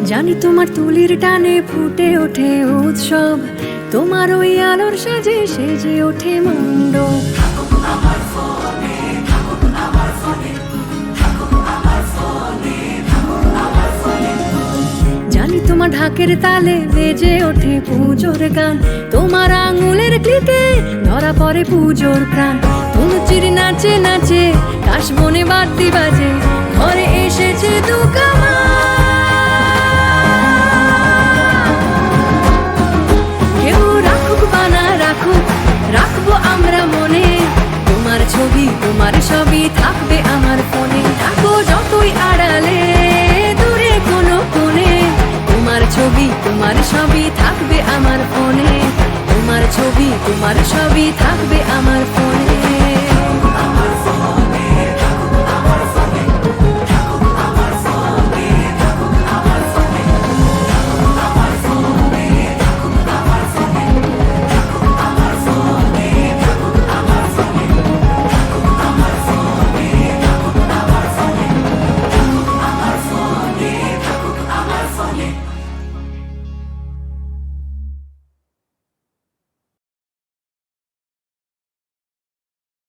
জানি তোমার তুলির টানে ফুটে ওঠে উৎসব, তোমার ওই আলোর সাজে সেজে ওঠে মণ্ডপ। জানি তোমার ঢাকের তালে বেজে ওঠে পুজোর গান, তোমার আঙুলের ক্লিকে ধরা পড়ে পুজোর প্রাণ। ধুনুচির নাচে নাচে কাশবনে বাদ্যি বাজে, ঘরে এসেছে দুকামা। কেউ রাখুক বানা রাখুক, রাখবো আমরা মনে তোমার ছবি, তোমার সবই থাকবে আমার ফোনে। থাকো যতই আড়ালে দূরে কোনো কোণে, তোমার ছবি তোমার সবই থাকবে আমার ফোনে। তোমার ছবি তোমার সবই থাকবে আমার ফোনে।